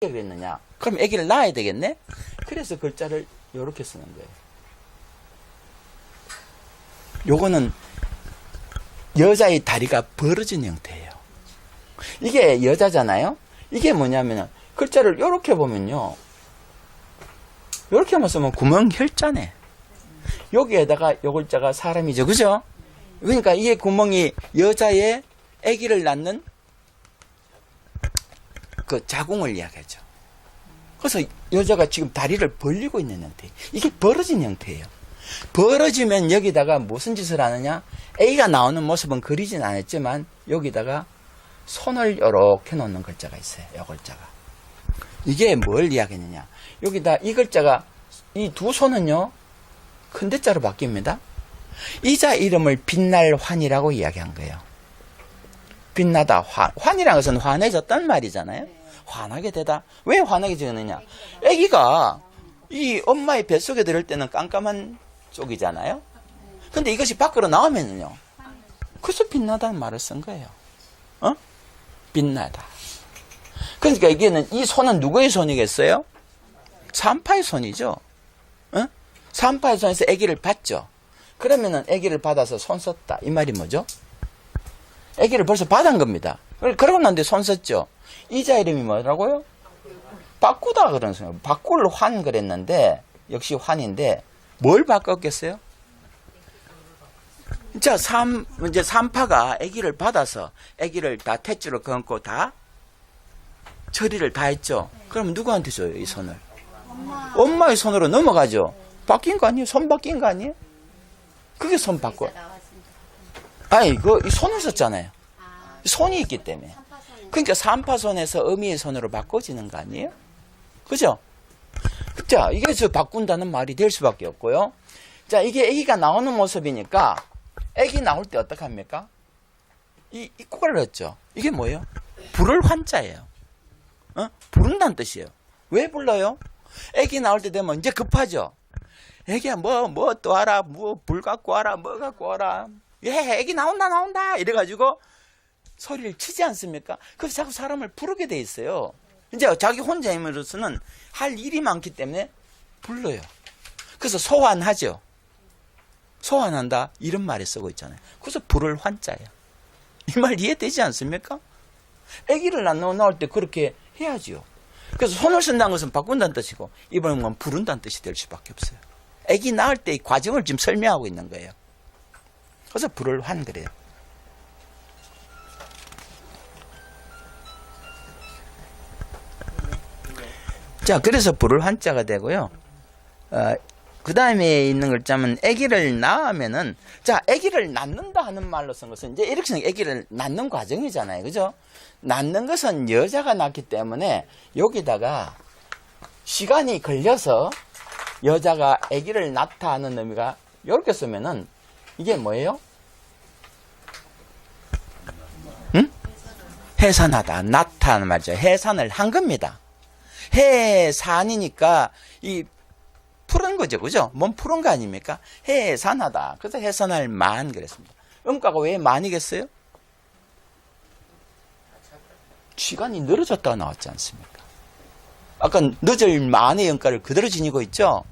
그랬느냐? 그럼 아기를 낳아야 되겠네? 그래서 글자를 이렇게 쓰는 거예요. 요거는 여자의 다리가 벌어진 형태예요. 이게 여자잖아요? 이게 뭐냐면 글자를 이렇게 보면요. 이렇게만 쓰면 구멍 혈자네. 여기에다가 요 글자가 사람이죠. 그죠? 그러니까 이게 구멍이 여자의 아기를 낳는 그 자궁을 이야기하죠. 그래서 여자가 지금 다리를 벌리고 있는 형태. 이게 벌어진 형태예요. 벌어지면 여기다가 무슨 짓을 하느냐? A가 나오는 모습은 그리진 않았지만 여기다가 손을 이렇게 놓는 글자가 있어요. 이 글자가. 이게 뭘 이야기하느냐? 여기다 이 글자가 이 두 손은요. 큰 대자로 바뀝니다. 이 자 이름을 빛날 환이라고 이야기한 거예요. 빛나다 환. 환이라는 것은 환해졌단 말이잖아요. 환하게 되다. 왜 환하게 되느냐? 아기가 이 엄마의 뱃속에 들을 때는 깜깜한 쪽이잖아요. 근데 이것이 밖으로 나오면은요. 그래서 빛나다는 말을 쓴 거예요. 빛나다. 그러니까 이게는 이 손은 누구의 손이겠어요? 산파의 손이죠. 산파의 손에서 아기를 받죠. 그러면은 아기를 받아서 손 썼다. 이 말이 뭐죠? 아기를 벌써 받은 겁니다. 그러고 난 뒤에 손 썼죠. 이 자 이름이 뭐라고요? 바꾸다 그런 소리예요. 바꿀 환 그랬는데 역시 환인데 뭘 바꿨겠어요? 자, 이제 산파가 아기를 받아서 아기를 다 탯줄을 감고 다 처리를 다 했죠. 그럼 누구한테 줘요, 이 손을? 엄마의 손으로 넘어가죠. 바뀐 거 아니에요? 손 바뀐 거 아니에요? 그게 손 바꿔. 아니, 이 손을 썼잖아요. 손이 있기 때문에. 그러니까 산파손에서 어미의 손으로 바꿔지는 거 아니에요? 그죠? 자, 이게 바꾼다는 말이 될 수밖에 없고요. 자, 이게 아기가 나오는 모습이니까 아기 나올 때 어떡합니까? 이 코를 넣었죠. 이게 뭐예요? 불을 환자예요. 부른다는 뜻이에요. 왜 불러요? 아기 나올 때 되면 이제 급하죠. 아기야 뭐 또 와라, 뭐 불 갖고 와라, 뭐 갖고 와라. 예, 아기 나온다 이래가지고 소리를 치지 않습니까? 그래서 자꾸 사람을 부르게 돼 있어요. 이제 자기 혼자 힘으로서는 할 일이 많기 때문에 불러요. 그래서 소환하죠. 소환한다 이런 말에 쓰고 있잖아요. 그래서 불을 환자예요. 이 말 이해되지 않습니까? 아기를 낳을 때 그렇게 해야지요. 그래서 손을 쓴다는 것은 바꾼다는 뜻이고 이번엔 부른다는 뜻이 될 수밖에 없어요. 아기 낳을 때 이 과정을 지금 설명하고 있는 거예요. 그래서 불을 환 그래요. 자, 그래서 불을 환자가 되고요. 그 다음에 있는 글자는 아기를 낳으면은, 자, 아기를 낳는다 하는 말로 쓴 것은 이제 이렇게 생각, 아기를 낳는 과정이잖아요. 그죠? 낳는 것은 여자가 낳기 때문에 여기다가 시간이 걸려서 여자가 아기를 낳다 하는 의미가 이렇게 쓰면은 이게 뭐예요? 응? 해산하다. 낳다 하는 말이죠. 해산을 한 겁니다. 해산이니까 이 푸른 거죠. 그죠? 몸 푸른 거 아닙니까? 해산하다. 그래서 해산할 만 그랬습니다. 음가가 왜 만이겠어요? 시간이 늘어졌다가 나왔지 않습니까? 아까 늦을 만의 음가를 그대로 지니고 있죠?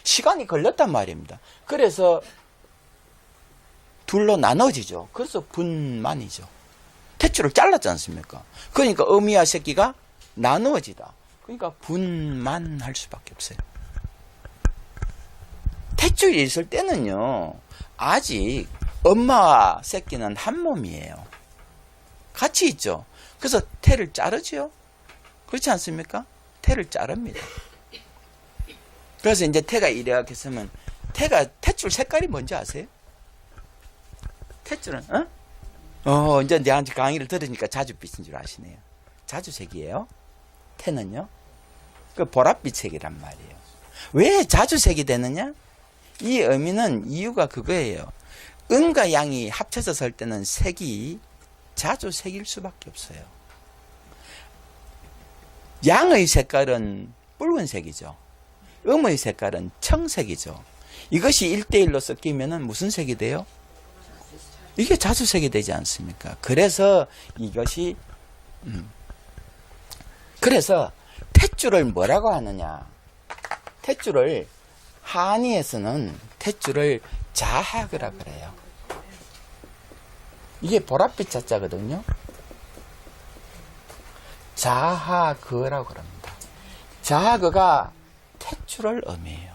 시간이 걸렸단 말입니다. 그래서 둘로 나눠지죠. 그래서 분만이죠. 탯줄을 잘랐지 않습니까? 그러니까 어미와 새끼가 나누어지다. 그러니까 분만할 수밖에 없어요. 탯줄이 있을 때는요, 아직 엄마와 새끼는 한 몸이에요. 같이 있죠. 그래서 태를 자르죠. 그렇지 않습니까? 태를 자릅니다. 그래서 이제 태가 이렇게 있으면 탯줄 색깔이 뭔지 아세요? 탯줄은 이제 내한테 강의를 들으니까 자주빛인 줄 아시네요. 자주색이에요. 태는요. 그 보랏빛색이란 말이에요. 왜 자주색이 되느냐? 이 의미는 이유가 그거예요. 음과 양이 합쳐서 설 때는 색이 자주색일 수밖에 없어요. 양의 색깔은 붉은색이죠. 음의 색깔은 청색이죠. 이것이 1대1로 섞이면 무슨 색이 돼요? 이게 자주색이 되지 않습니까? 그래서 이것이 그래서 탯줄을 뭐라고 하느냐? 탯줄을 한의에서는 탯줄을 자하그라 그래요. 이게 보랏빛 자자거든요. 자하그라고 그럽니다. 자하그가 탯줄을 의미해요.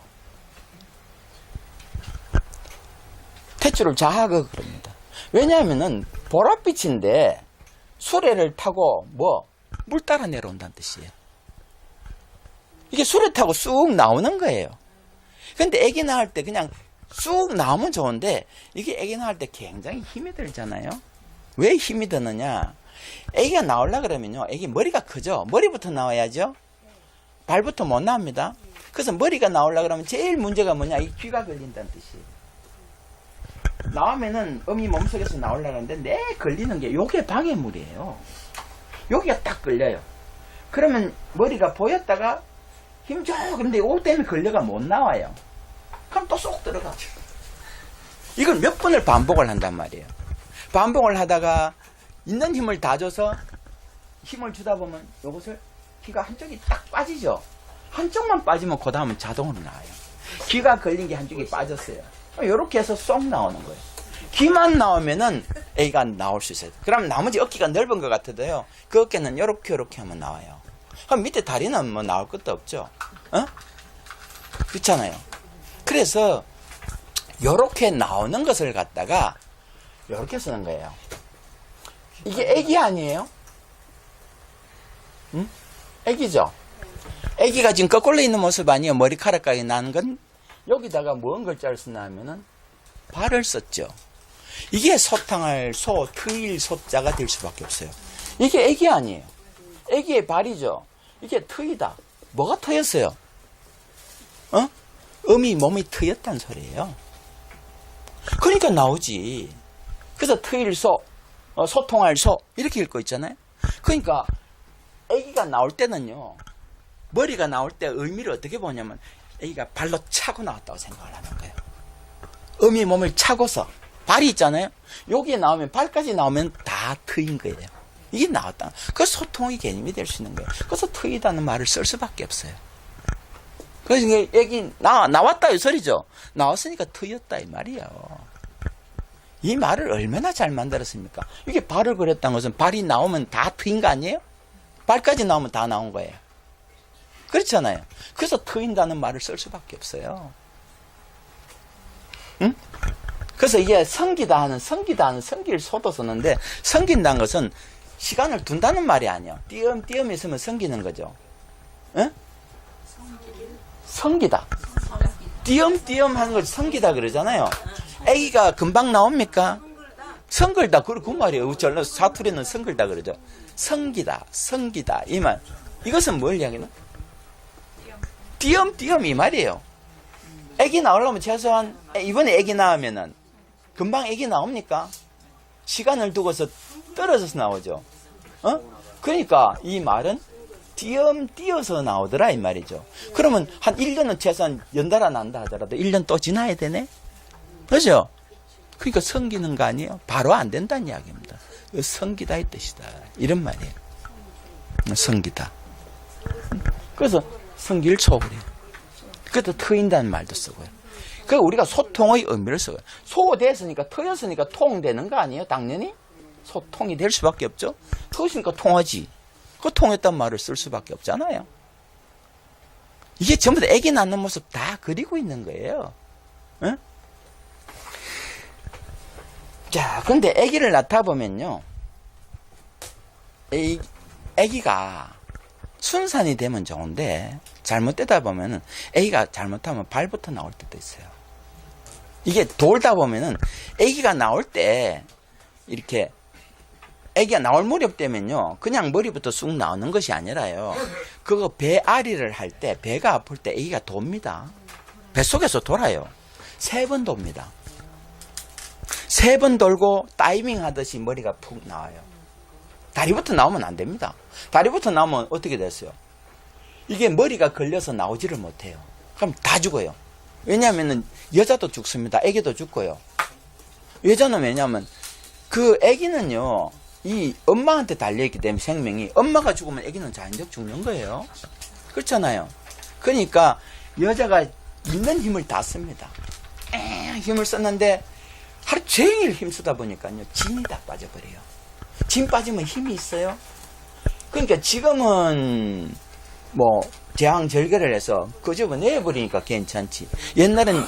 탯줄을 자하그 그럽니다. 왜냐하면은 보랏빛인데 수레를 타고 물 따라 내려온다는 뜻이에요. 이게 수레 타고 쑥 나오는 거예요. 근데 애기 낳을 때 그냥 쑥 나오면 좋은데 이게 애기 낳을 때 굉장히 힘이 들잖아요. 왜 힘이 드느냐? 애기가 나오려고 그러면요. 애기 머리가 크죠? 머리부터 나와야죠? 발부터 못 나옵니다. 그래서 머리가 나오려고 그러면 제일 문제가 뭐냐? 이 귀가 걸린다는 뜻이에요. 나오면은 어미 몸속에서 나오려고 하는데 내 걸리는 게 요게 방해물이에요. 여기가 딱 걸려요. 그러면 머리가 보였다가 힘줘. 그런데 요 때문에 걸려가 못 나와요. 그럼 또 쏙 들어가. 이걸 몇 번을 반복을 한단 말이에요. 반복을 하다가 있는 힘을 다 줘서 힘을 주다 보면 요것을 귀가 한쪽이 딱 빠지죠. 한쪽만 빠지면 그 다음은 자동으로 나와요. 귀가 걸린 게 한쪽이 빠졌어요. 요렇게 해서 쏙 나오는 거예요. 귀만 나오면은 애가 나올 수 있어요. 그럼 나머지 어깨가 넓은 것 같아도요. 그 어깨는 요렇게 하면 나와요. 그럼 밑에 다리는 뭐 나올 것도 없죠. 그렇잖아요. 그래서 요렇게 나오는 것을 갖다가 요렇게 쓰는 거예요. 이게 애기 아니에요? 응? 애기죠? 애기가 지금 거꾸로 있는 모습 아니에요? 머리카락까지 나는 건 여기다가 뭔 글자를 쓰나 하면은 발을 썼죠. 이게 소탕할 소, 트일 소자가 될 수밖에 없어요. 이게 애기 아니에요. 애기의 발이죠. 이게 트이다. 뭐가 트였어요? 어미 몸이 트였단 소리예요. 그러니까 나오지. 그래서 트일 소, 소통할 소 이렇게 읽고 있잖아요. 그러니까 애기가 나올 때는요. 머리가 나올 때 의미를 어떻게 보냐면 애기가 발로 차고 나왔다고 생각을 하는 거예요. 어미 몸을 차고서 발이 있잖아요. 여기에 나오면 발까지 나오면 다 트인 거예요. 이게 나왔다. 그 소통의 개념이 될 수 있는 거예요. 그래서 트이다는 말을 쓸 수밖에 없어요. 그래서 애기 나왔다 이 소리죠. 나왔으니까 트였다 이 말이에요. 이 말을 얼마나 잘 만들었습니까? 이게 발을 그렸다는 것은 발이 나오면 다 트인 거 아니에요? 발까지 나오면 다 나온 거예요. 그렇잖아요. 그래서 트인다는 말을 쓸 수밖에 없어요. 응? 그래서 이게 성기를 성기를 썼는데 성긴다는 것은 시간을 둔다는 말이 아니에요. 띄엄 있으면 성기는 거죠. 응? 성기다. 띄엄 하는 걸 성기다 그러잖아요. 애기가 금방 나옵니까? 성글다. 그 말이에요. 전라 사투리는 성글다 그러죠. 성기다. 이 말. 이것은 뭘 이야기나? 띄엄 이 말이에요. 애기 나오려면 최소한 이번에 애기 나오면은 금방 애기 나옵니까? 시간을 두고서 떨어져서 나오죠. 그러니까 이 말은 띄어서 나오더라 이 말이죠. 그러면 한 1년은 최소한 연달아 난다 하더라도 1년 또 지나야 되네. 그죠? 그러니까 성기는 거 아니에요? 바로 안 된다는 이야기입니다. 성기다 이 뜻이다. 이런 말이에요. 성기다. 그래서 성기를 초그래요. 그래도 트인다는 말도 쓰고요. 그 우리가 소통의 의미를 써요. 소됐으니까 트였으니까 통되는 거 아니에요? 당연히 소통이 될 수밖에 없죠. 트였으니까 통하지. 그 통했단 말을 쓸 수밖에 없잖아요. 이게 전부 다 애기 낳는 모습 다 그리고 있는 거예요. 응? 자, 근데 애기를 낳다 보면요, 애기가 순산이 되면 좋은데 잘못되다 보면은 애기가 잘못하면 발부터 나올 때도 있어요. 이게 돌다 보면은 애기가 나올 때 이렇게 애기가 나올 무렵 되면요 그냥 머리부터 쑥 나오는 것이 아니라요 그거 배앓이를 할 때 배가 아플 때 애기가 돕니다. 뱃속에서 돌아요. 3번 돕니다. 3번 돌고 다이빙 하듯이 머리가 푹 나와요. 다리부터 나오면 안 됩니다. 다리부터 나오면 어떻게 됐어요? 이게 머리가 걸려서 나오지를 못해요. 그럼 다 죽어요. 왜냐하면 여자도 죽습니다. 애기도 죽고요. 여자는 왜냐하면 그 애기는요 이 엄마한테 달려있기 때문에 생명이 엄마가 죽으면 애기는 자연적 죽는 거예요. 그렇잖아요. 그러니까 여자가 있는 힘을 다 씁니다. 힘을 썼는데 하루 종일 힘쓰다 보니까요, 진이 다 빠져버려요. 진 빠지면 힘이 있어요. 그러니까 지금은 뭐 제왕절개를 해서 끄집어 내버리니까 괜찮지. 옛날엔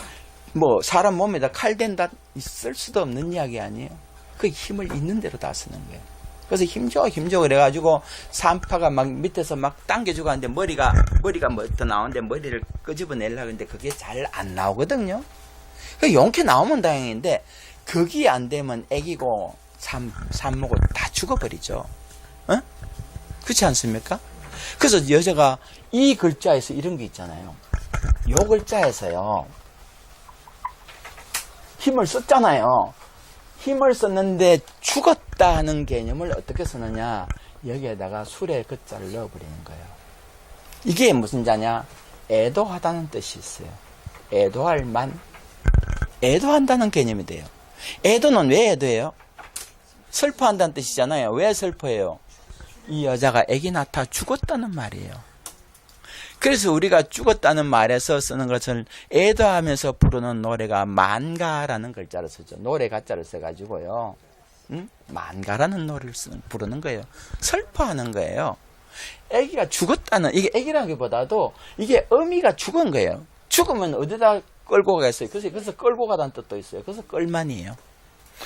뭐 사람 몸에다 칼 댄다 쓸 수도 없는 이야기 아니에요. 그 힘을 있는 대로 다 쓰는 거예요. 그래서 힘줘 그래가지고 산파가 막 밑에서 막 당겨주고 하는데 머리가 뭐 더 나오는데 머리를 끄집어 내려고 하는데 그게 잘 안 나오거든요. 그 용케 나오면 다행인데 그게 안 되면 애기고 산모고 다 죽어버리죠. 어? 그렇지 않습니까? 그래서 여자가 이 글자에서 이런 게 있잖아요. 요 글자에서요, 힘을 썼잖아요. 힘을 썼는데 죽었다는 개념을 어떻게 쓰느냐, 여기에다가 술의 글자를 넣어버리는 거예요. 이게 무슨 자냐? 애도하다는 뜻이 있어요. 애도할 만, 애도한다는 개념이 돼요. 애도는 왜 애도해요? 슬퍼한다는 뜻이잖아요. 왜 슬퍼해요? 이 여자가 아기 낳다 죽었다는 말이에요. 그래서 우리가 죽었다는 말에서 쓰는 것을 애도하면서 부르는 노래가 만가라는 글자를 쓰죠. 노래 가자를 써가지고요. 만가라는 노래를 부르는 거예요. 슬퍼하는 거예요. 아기가 죽었다는, 이게 아기라기보다도 이게 어미가 죽은 거예요. 죽으면 어디다 끌고 가겠어요? 그래서 끌고 가다는 뜻도 있어요. 그래서 끌만이에요.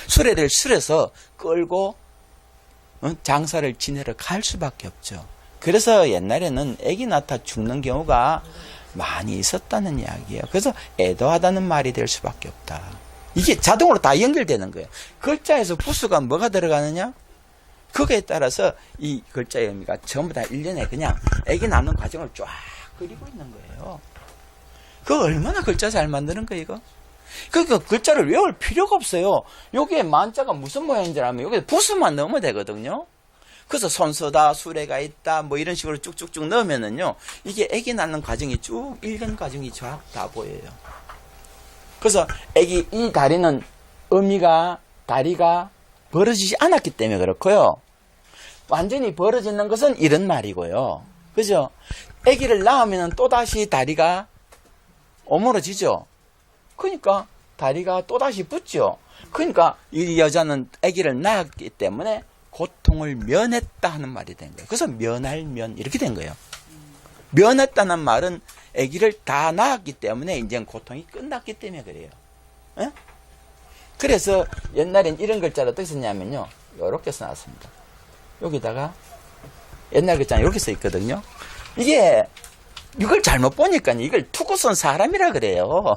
수레를 실어서 끌고 장사를 지내러 갈 수밖에 없죠. 그래서 옛날에는 아기 낳다 죽는 경우가 많이 있었다는 이야기예요. 그래서 애도하다는 말이 될 수밖에 없다. 이게 자동으로 다 연결되는 거예요. 글자에서 부수가 뭐가 들어가느냐? 그거에 따라서 이 글자의 의미가 전부 다 일련에 그냥 아기 낳는 과정을 쫙 그리고 있는 거예요. 그거 얼마나 글자 잘 만드는 거예요, 이거? 그러니까 글자를 외울 필요가 없어요. 여기에 만자가 무슨 모양인지 알면 여기에 부수만 넣으면 되거든요. 그래서 손서다, 수레가 있다, 뭐 이런 식으로 쭉쭉쭉 넣으면은요, 이게 아기 낳는 과정이 쭉 일련 과정이 쫙 다 보여요. 그래서 이 다리는 다리가 벌어지지 않았기 때문에 그렇고요. 완전히 벌어지는 것은 이런 말이고요. 그죠? 아기를 낳으면 또다시 다리가 오므러지죠. 그러니까 다리가 또다시 붙죠. 그러니까 이 여자는 아기를 낳았기 때문에 고통을 면했다 하는 말이 된 거예요. 그래서 면할 면 이렇게 된 거예요. 면했다는 말은 아기를 다 낳았기 때문에 이제 고통이 끝났기 때문에 그래요. 에? 그래서 옛날엔 이런 글자를 어떻게 썼냐면요, 이렇게 써놨습니다. 여기다가 옛날 글자는 이렇게 써 있거든요. 이걸 잘못 보니까 이걸 투고 쓴 사람이라 그래요.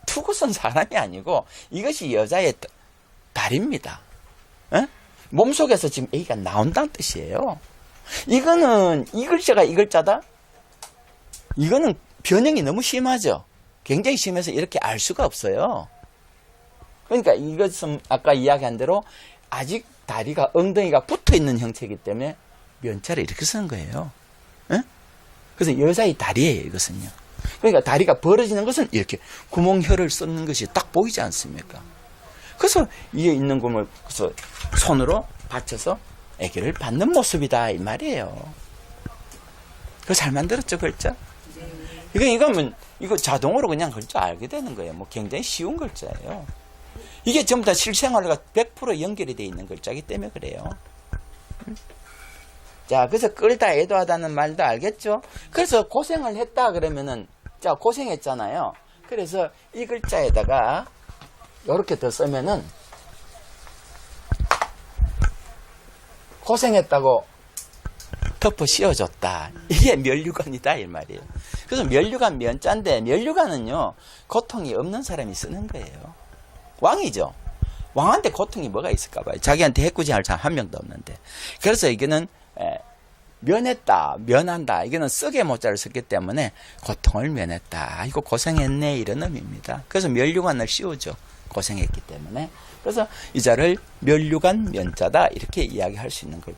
투고 쓴 사람이 아니고 이것이 여자의 다리입니다. 에? 몸속에서 지금 아기가 나온다는 뜻이에요. 이거는 이 글자가 이 글자다? 이거는 변형이 너무 심하죠. 굉장히 심해서 이렇게 알 수가 없어요. 그러니까 이것은 아까 이야기한 대로 아직 다리가 엉덩이가 붙어있는 형태이기 때문에 면자를 이렇게 쓰는 거예요. 에? 그래서 여자의 다리예요, 이것은요. 그러니까 다리가 벌어지는 것은 이렇게 구멍혀를 쓰는 것이 딱 보이지 않습니까? 그래서 위에 있는 구멍을 그래서 손으로 받쳐서 아기를 받는 모습이다 이 말이에요. 그거 잘 만들었죠, 글자? 이거 자동으로 그냥 글자 알게 되는 거예요. 뭐 굉장히 쉬운 글자예요. 이게 전부 다 실생활과 100% 연결이 되어 있는 글자이기 때문에 그래요. 자, 그래서 끌다 애도하다는 말도 알겠죠? 그래서 고생을 했다 그러면은, 자, 고생했잖아요. 그래서 이 글자에다가 이렇게 더 쓰면은 고생했다고 덮어 씌워줬다. 이게 면류관이다 이 말이에요. 그래서 면류관 면자인데, 면류관은요 고통이 없는 사람이 쓰는 거예요. 왕이죠. 왕한테 고통이 뭐가 있을까 봐요. 자기한테 해꾸지할 사람 한 명도 없는데. 그래서 이거는 면했다, 면한다. 이거는 썩의 모자를 썼기 때문에 고통을 면했다. 이거 고생했네 이런 의미입니다. 그래서 면류관을 씌우죠. 고생했기 때문에. 그래서 이 자를 면류관 면자다 이렇게 이야기할 수 있는 거예요.